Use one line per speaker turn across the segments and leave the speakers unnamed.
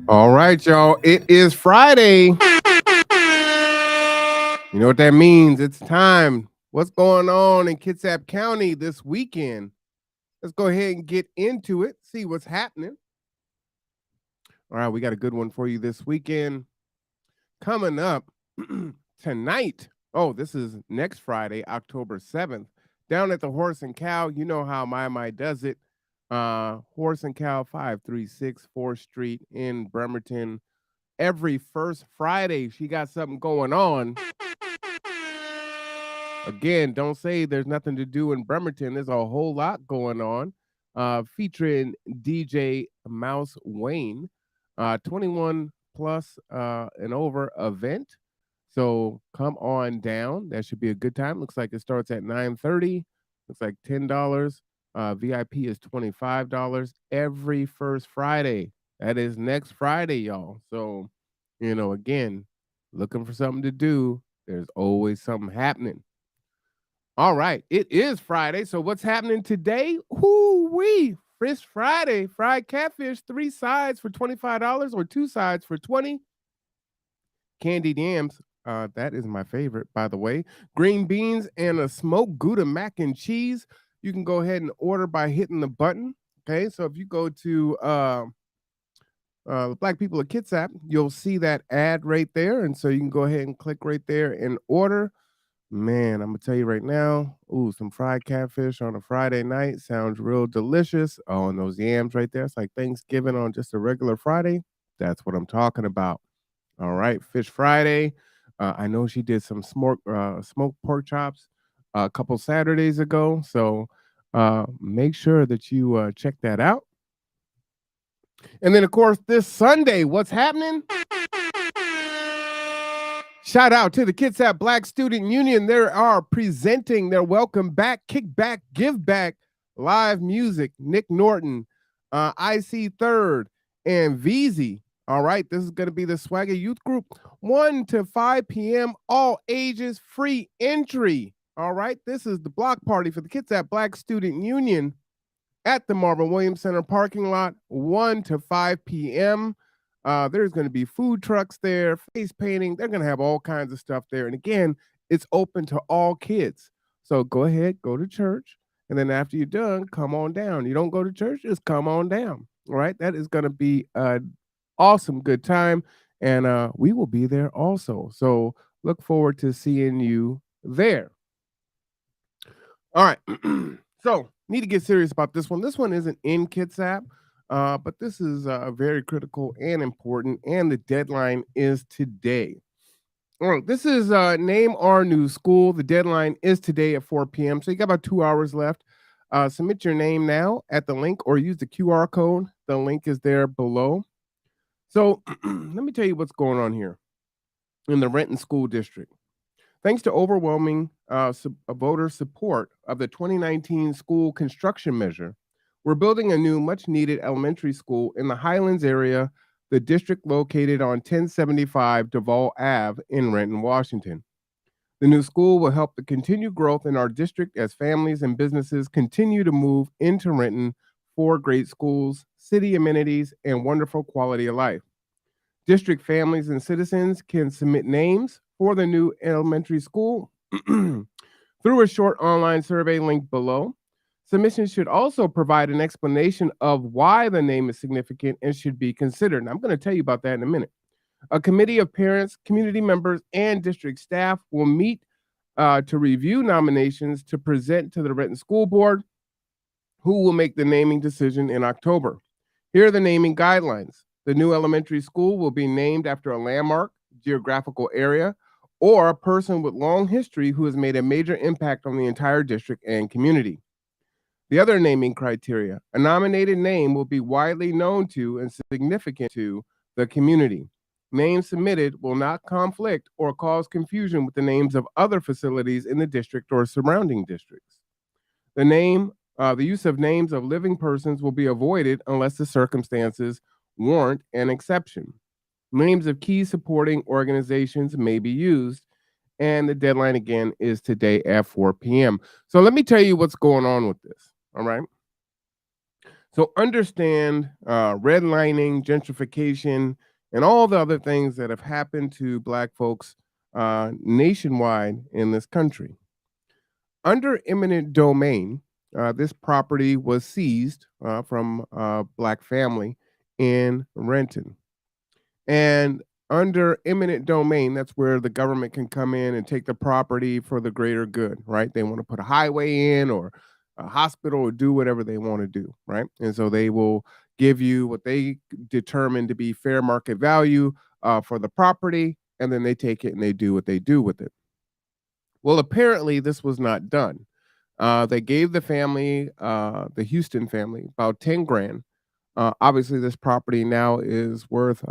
All right, y'all. It is Friday. You know what that means? It's time. What's going on in Kitsap County this weekend? Let's go ahead and get into it, see what's happening. All right, we got a good one for you this weekend. Coming up tonight. Oh, this is next Friday, October 7th. Down at the Horse and Cow. You know how my does it. Horse and Cow 536 4th Street in Bremerton. Every first Friday, she got something going on. Again, don't say there's nothing to do in Bremerton. There's a whole lot going on. Featuring DJ Mouse Wayne, 21 plus and over event. So come on down. That should be a good time. Looks like it starts at 9:30. Looks like $10. VIP is $25 every first Friday. That is next Friday, y'all. So, again, looking for something to do. There's always something happening. All right, it is Friday. So what's happening today? Whoo-wee! Fish Friday, fried catfish, 3 sides for $25 or 2 sides for 20. Candied yams, that is my favorite, by the way. Green beans and a smoked Gouda mac and cheese. You can go ahead and order by hitting the button. Okay, so if you go to Black People of Kitsap, you'll see that ad right there, and so you can go ahead and click right there and order. Man, I'm gonna tell you right now, ooh, some fried catfish on a Friday night sounds real delicious. Oh, and those yams right there, it's like Thanksgiving on just a regular Friday. That's what I'm talking about. All right, Fish Friday. I know she did some smoked pork chops a couple Saturdays ago, so make sure that you check that out. And then, of course, this Sunday, what's happening? Shout out to the Kitsap Black Student Union. They are presenting their Welcome Back, Kick Back, Give Back live music. Nick Norton, IC Third, and VZ. All right, this is going to be the Swagger Youth Group, 1 to 5 p.m., all ages, free entry. All right, this is the block party for the Kitsap Black Student Union at the Marvin Williams Center parking lot, 1 to 5 p.m. There's going to be food trucks there, face painting. They're going to have all kinds of stuff there. And again, it's open to all kids. So go ahead, go to church. And then after you're done, come on down. You don't go to church, just come on down. All right. That is going to be an awesome, good time. And we will be there also. So look forward to seeing you there. All right. So need to get serious about this one. This one isn't in Kitsap. But this is very critical and important, and the deadline is today. All right, this is Name Our New School. The deadline is today at 4 p.m., so you got about 2 hours left. Submit your name now at the link or use the QR code. The link is there below. So let me tell you what's going on here in the Renton School District. Thanks to overwhelming voter support of the 2019 school construction measure, we're building a new, much needed elementary school in the Highlands area, the district located on 1075 Duval Ave in Renton, Washington. The new school will help the continued growth in our district as families and businesses continue to move into Renton for great schools, city amenities, and wonderful quality of life. District families and citizens can submit names for the new elementary school through a short online survey linked below. Submissions should also provide an explanation of why the name is significant and should be considered. And I'm going to tell you about that in a minute. A committee of parents, community members, and district staff will meet to review nominations to present to the Renton School Board, who will make the naming decision in October. Here are the naming guidelines. The new elementary school will be named after a landmark, geographical area, or a person with long history who has made a major impact on the entire district and community. The other naming criteria, a nominated name will be widely known to and significant to the community. Names submitted will not conflict or cause confusion with the names of other facilities in the district or surrounding districts. The use of names of living persons will be avoided unless the circumstances warrant an exception. Names of key supporting organizations may be used, and the deadline again is today at 4 p.m. So let me tell you what's going on with this. All right. So understand redlining, gentrification, and all the other things that have happened to Black folks nationwide in this country. Under eminent domain, this property was seized from a Black family in Renton. And under eminent domain, that's where the government can come in and take the property for the greater good, right? They want to put a highway in or a hospital or do whatever they want to do, right? And so they will give you what they determine to be fair market value for the property, and then they take it and they do what they do with it. Well, apparently, this was not done. They gave the family, the Houston family, about 10 grand. Obviously, this property now is worth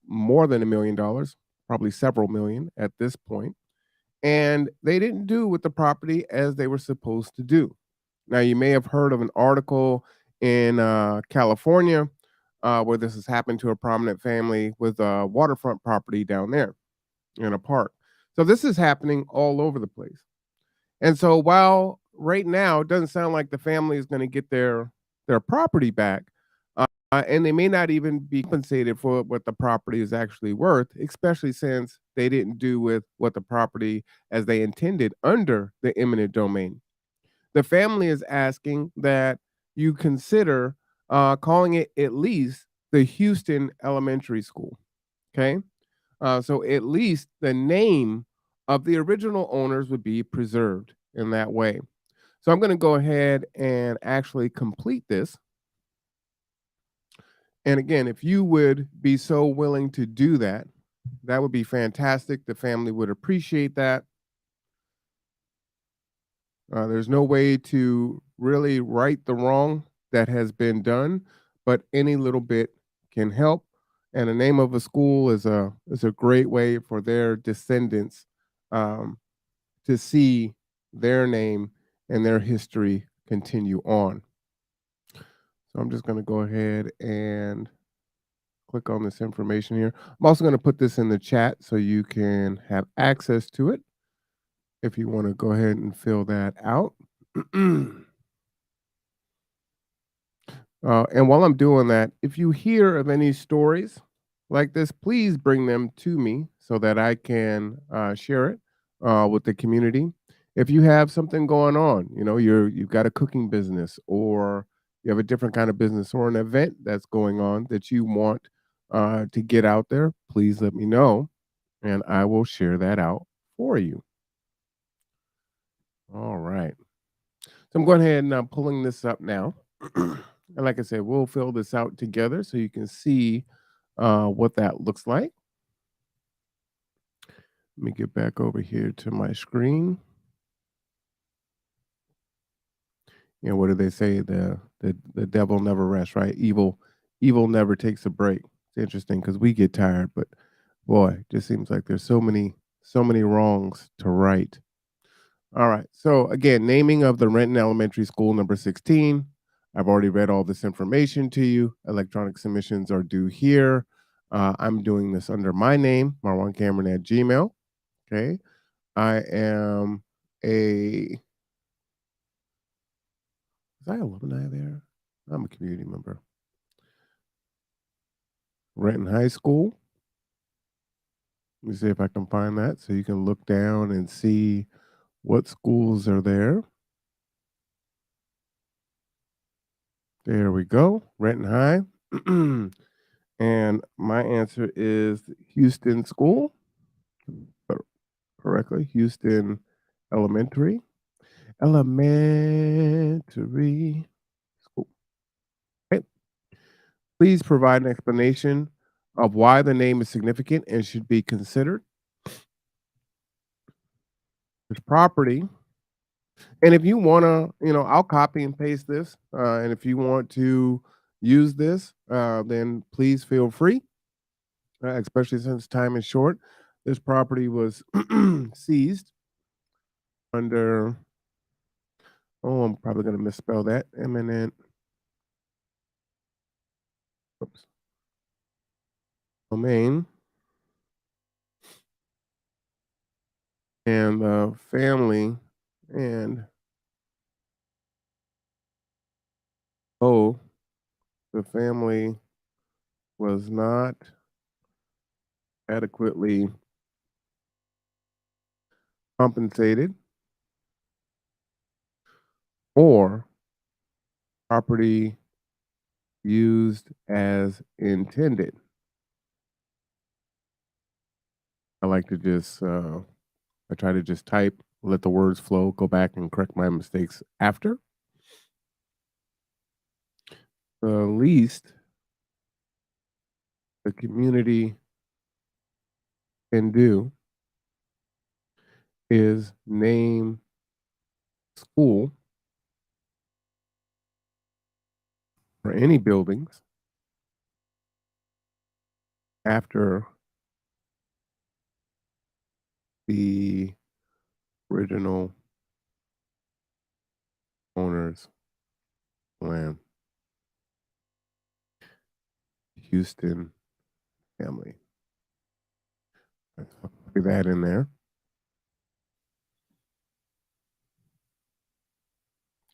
more than $1 million, probably several million at this point. And they didn't do with the property as they were supposed to do. Now, you may have heard of an article in California where this has happened to a prominent family with a waterfront property down there in a park. So, this is happening all over the place. And so while right now it doesn't sound like the family is going to get their property back, and they may not even be compensated for what the property is actually worth, especially since they didn't do with what the property as they intended under the eminent domain. The family is asking that you consider calling it at least the Houston Elementary School. Okay. So at least the name of the original owners would be preserved in that way. So I'm going to go ahead and actually complete this. And again, if you would be so willing to do that, that would be fantastic. The family would appreciate that. There's no way to really right the wrong that has been done, but any little bit can help. And the name of a school is a great way for their descendants um, to see their name and their history continue on. So I'm just going to go ahead and click on this information here. I'm also going to put this in the chat so you can have access to it if you want to go ahead and fill that out. And while I'm doing that, if you hear of any stories like this, please bring them to me so that I can share it with the community. If you have something going on, you've got a cooking business, or you have a different kind of business, or an event that's going on that you want to get out there, please let me know, and I will share that out for you. All right. So I'm going ahead and I'm pulling this up now. And like I said, we'll fill this out together so you can see what that looks like. Let me get back over here to my screen. What do they say? The devil never rests, right? Evil never takes a break. It's interesting because we get tired, but boy, it just seems like there's so many wrongs to right. All right. So again, naming of the Renton Elementary School number 16. I've already read all this information to you. Electronic submissions are due here. I'm doing this under my name, Marwan Cameron at Gmail. Okay. I am a is I alumni there? I'm a community member. Renton High School. Let me see if I can find that so you can look down and see what schools are there. There we go. Renton High. And my answer is Houston School. Correctly. Houston Elementary. Elementary School. Okay. Please provide an explanation of why the name is significant and should be considered. There's property. And if you want to, I'll copy and paste this. And if you want to use this, then please feel free, especially since time is short. This property was seized under, oh, I'm probably going to misspell that, eminent oops, domain. And family and the family was not adequately compensated or property used as intended. I like to just, I try to just type, let the words flow, go back and correct my mistakes after. The least the community can do is name school or any buildings after the original owner's land. Houston family. Put that in there.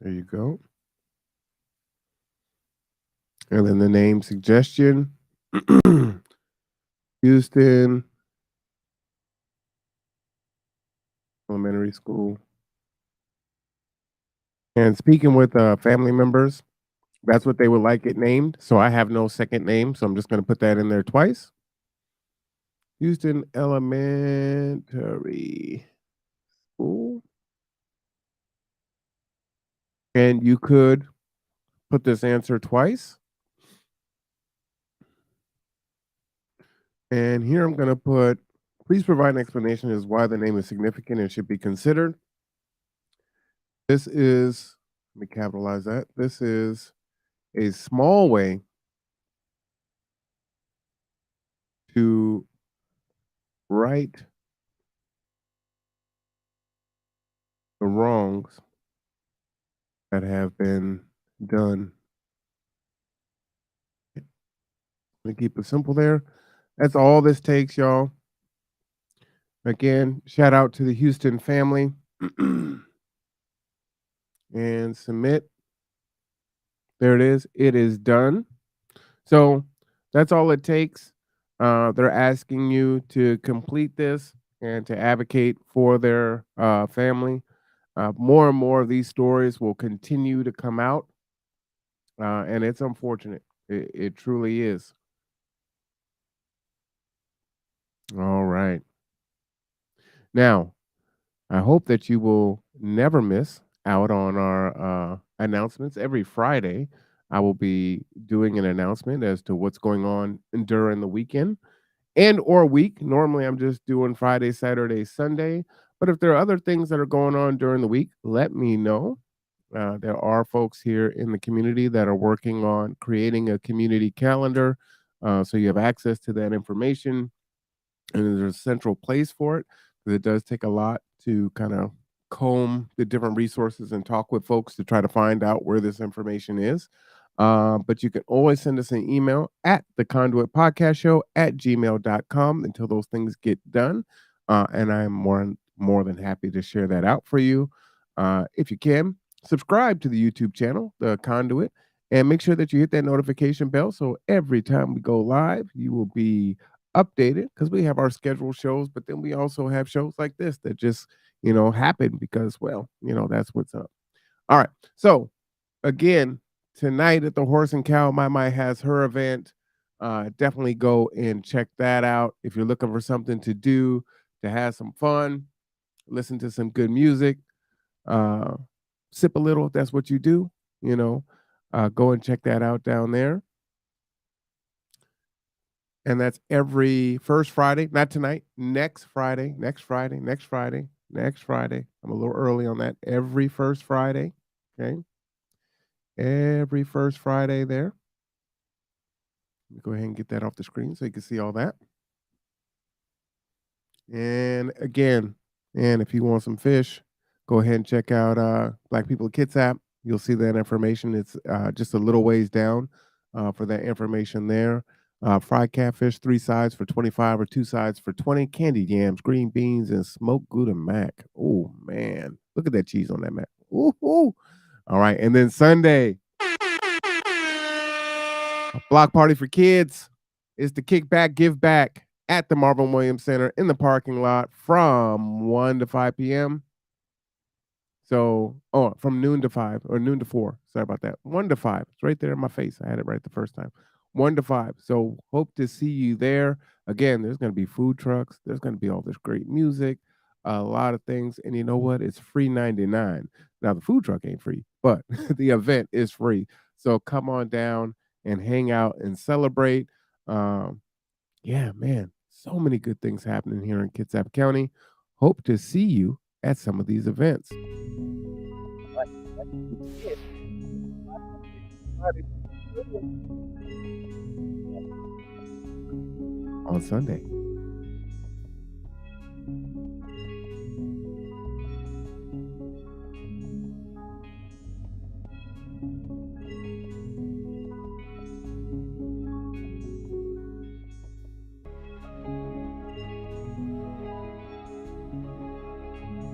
There you go. And then the name suggestion Houston Elementary School. And speaking with family members, that's what they would like it named. So I have no second name. So I'm just going to put that in there twice. Houston Elementary School. And you could put this answer twice. And here I'm going to put, please provide an explanation as why the name is significant and should be considered. This is, let me capitalize that. This is a small way to right the wrongs that have been done. Let me keep it simple there. That's all this takes, y'all. Again, shout out to the Houston family. And submit. There it is. It is done. So that's all it takes. They're asking you to complete this and to advocate for their family. More and more of these stories will continue to come out, and it's unfortunate. It truly is. All right. Now, I hope that you will never miss out on our announcements. Every Friday, I will be doing an announcement as to what's going on during the weekend and or week. Normally, I'm just doing Friday, Saturday, Sunday. But if there are other things that are going on during the week, let me know. There are folks here in the community that are working on creating a community calendar. So you have access to that information and there's a central place for it because it does take a lot to kind of comb the different resources and talk with folks to try to find out where this information is. But you can always send us an email at the conduit podcast show at gmail.com until those things get done. And I'm more than happy to share that out for you. If you can, subscribe to the YouTube channel, The Conduit, and make sure that you hit that notification bell so every time we go live, you will be updated because we have our scheduled shows, but then we also have shows like this that just, happen because, well, that's what's up. All right. So again, tonight at the Horse and Cow, My has her event. Definitely go and check that out. If you're looking for something to do, to have some fun, listen to some good music, uh, sip a little, if that's what you do, go and check that out down there. And that's every first Friday, not tonight, next Friday. I'm a little early on that. Every first Friday. Okay. Every first Friday there. Let me go ahead and get that off the screen so you can see all that. And again, and if you want some fish, go ahead and check out Black People Kitsap. You'll see that information. It's just a little ways down for that information there. Fried catfish, 3 sides for 25 or 2 sides for 20. Candied yams, green beans, and smoked Gouda mac. Oh, man. Look at that cheese on that mac. Ooh, ooh. All right. And then Sunday. Block party for kids is the kickback give back at the Marvin Williams Center in the parking lot from 1 to 5 p.m. So, oh, from noon to 5 or noon to 4. Sorry about that. 1 to 5. It's right there in my face. I had it right the first time. 1 to 5. So, hope to see you there. Again, there's going to be food trucks. There's going to be all this great music, a lot of things. And you know what? It's free 99. Now, the food truck ain't free, but the event is free. So, come on down and hang out and celebrate. Um, yeah, man, so many good things happening here in Kitsap County. Hope to see you at some of these events. On Sunday.